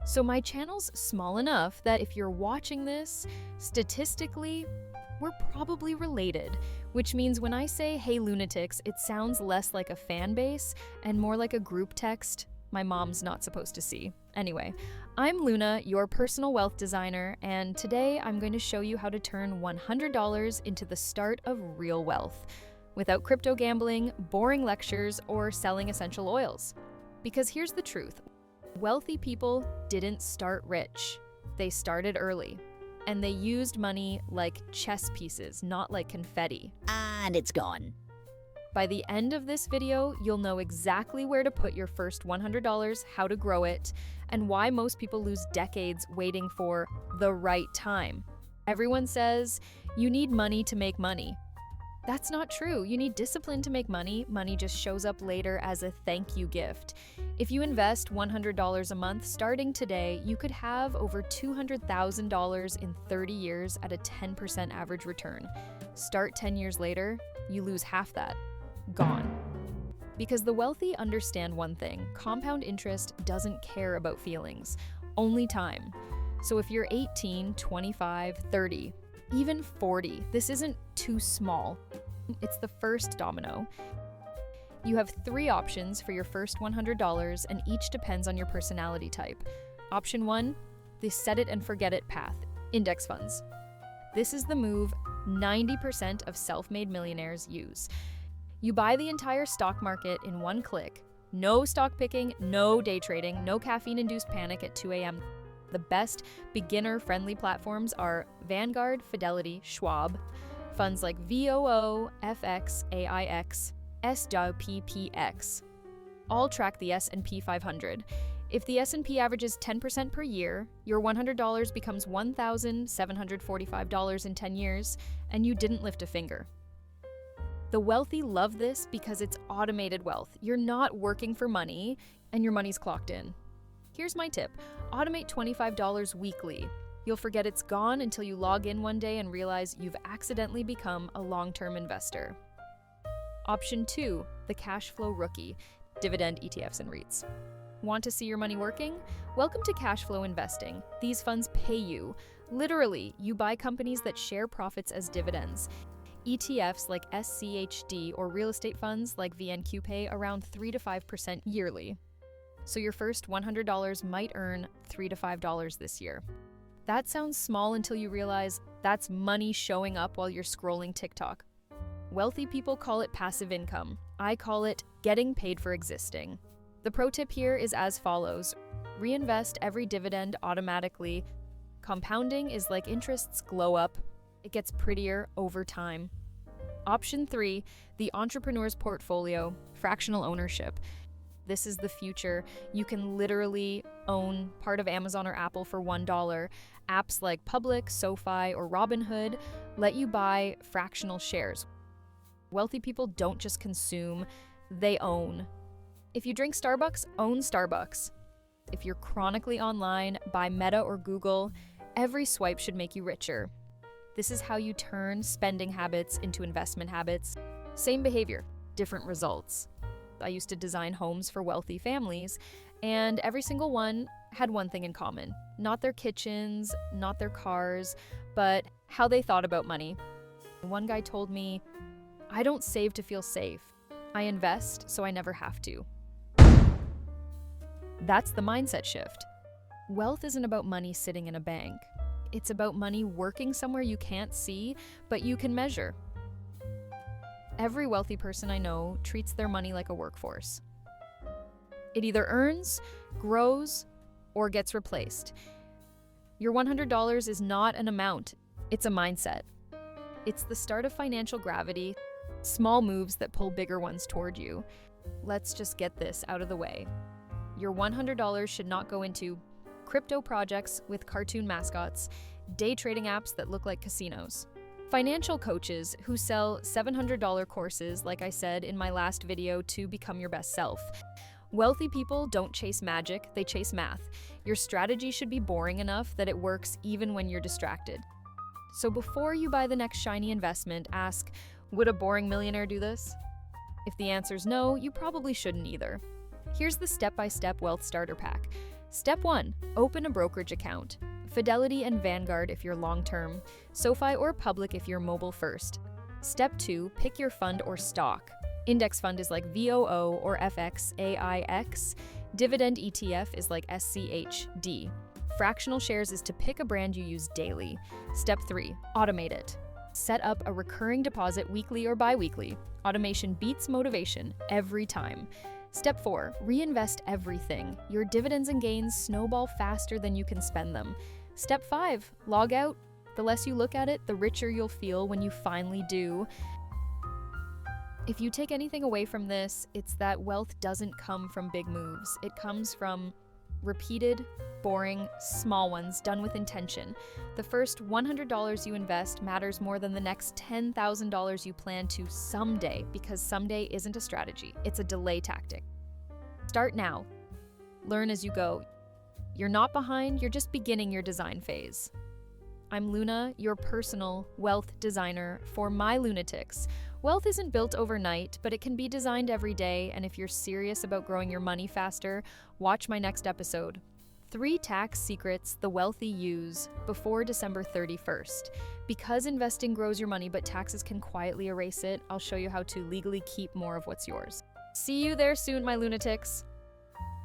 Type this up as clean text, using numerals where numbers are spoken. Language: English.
So my channel's small enough that if you're watching this, statistically, we're probably related, which means when I say, "Hey Lunatics," it sounds less like a fan base and more like a group text my mom's not supposed to see. Anyway, I'm Luna, your personal wealth designer, and today I'm going to show you how to turn $100 into the start of real wealth, without crypto gambling, boring lectures, or selling essential oils. Because here's the truth. Wealthy people didn't start rich. They started early. And they used money like chess pieces, not like confetti. And it's gone. By the end of this video, you'll know exactly where to put your first $100, how to grow it, and why most people lose decades waiting for the right time. Everyone says, you need money to make money. That's not true. You need discipline to make money. Money just shows up later as a thank you gift. If you invest $100 a month starting today, you could have over $200,000 in 30 years at a 10% average return. Start 10 years later, you lose half that. Gone. Because the wealthy understand one thing: compound interest doesn't care about feelings, only time. So if you're 18, 25, 30, even 40, this isn't too small. It's the first domino. You have 3 options for your first $100, and each depends on your personality type. Option 1, the set it and forget it path, index funds. This is the move 90% of self-made millionaires use. You buy the entire stock market in one click. No stock picking, no day trading, no caffeine-induced panic at 2 a.m. The best beginner-friendly platforms are Vanguard, Fidelity, Schwab, funds like VOO, FX, AIX, SWPPX. All track the S&P 500. If the S&P averages 10% per year, your $100 becomes $1,745 in 10 years, and you didn't lift a finger. The wealthy love this because it's automated wealth. You're not working for money, and your money's clocked in. Here's my tip. Automate $25 weekly. You'll forget it's gone until you log in one day and realize you've accidentally become a long-term investor. Option 2, the cash flow rookie, dividend ETFs and REITs. Want to see your money working? Welcome to cash flow investing. These funds pay you. Literally, you buy companies that share profits as dividends. ETFs like SCHD or real estate funds like VNQ pay around 3 to 5% yearly. So your first $100 might earn $3 to $5 this year. That sounds small until you realize that's money showing up while you're scrolling TikTok. Wealthy people call it passive income. I call it getting paid for existing. The pro tip here is as follows. Reinvest every dividend automatically. Compounding is like interests glow up. It gets prettier over time. Option 3, the entrepreneur's portfolio, fractional ownership. This is the future. You can literally own part of Amazon or Apple for $1. Apps like Public, SoFi, or Robinhood let you buy fractional shares. Wealthy people don't just consume, they own. If you drink Starbucks, own Starbucks. If you're chronically online, buy Meta or Google. Every swipe should make you richer. This is how you turn spending habits into investment habits. Same behavior, different results. I used to design homes for wealthy families, and every single one had one thing in common. Not their kitchens, not their cars, but how they thought about money. One guy told me, "I don't save to feel safe. I invest so I never have to." That's the mindset shift. Wealth isn't about money sitting in a bank. It's about money working somewhere you can't see, but you can measure. Every wealthy person I know treats their money like a workforce. It either earns, grows, or gets replaced. Your $100 is not an amount, it's a mindset. It's the start of financial gravity, small moves that pull bigger ones toward you. Let's just get this out of the way. Your $100 should not go into crypto projects with cartoon mascots, day trading apps that look like casinos, financial coaches who sell $700 courses, like I said in my last video, to become your best self. Wealthy people don't chase magic, they chase math. Your strategy should be boring enough that it works even when you're distracted. So before you buy the next shiny investment, ask, would a boring millionaire do this? If the answer's no, you probably shouldn't either. Here's the step-by-step wealth starter pack. Step 1. Open a brokerage account. Fidelity and Vanguard if you're long-term, SoFi or Public if you're mobile first. Step 2. Pick your fund or stock. Index fund is like VOO or FXAIX. Dividend ETF is like SCHD. Fractional shares is to pick a brand you use daily. Step 3. Automate it. Set up a recurring deposit weekly or bi-weekly. Automation beats motivation every time. Step 4. Reinvest everything. Your dividends and gains snowball faster than you can spend them. Step 5. Log out. The less you look at it, the richer you'll feel when you finally do. If you take anything away from this, it's that wealth doesn't come from big moves. It comes from repeated, boring, small ones done with intention. The first $100 you invest matters more than the next $10,000 you plan to someday, because someday isn't a strategy, it's a delay tactic. Start now. Learn as you go. You're not behind, you're just beginning your design phase. I'm Luna, your personal wealth designer for my Lunatics. Wealth isn't built overnight, but it can be designed every day, and if you're serious about growing your money faster, watch my next episode. 3 tax secrets the wealthy use before December 31st. Because investing grows your money, but taxes can quietly erase it, I'll show you how to legally keep more of what's yours. See you there soon, my Lunatics.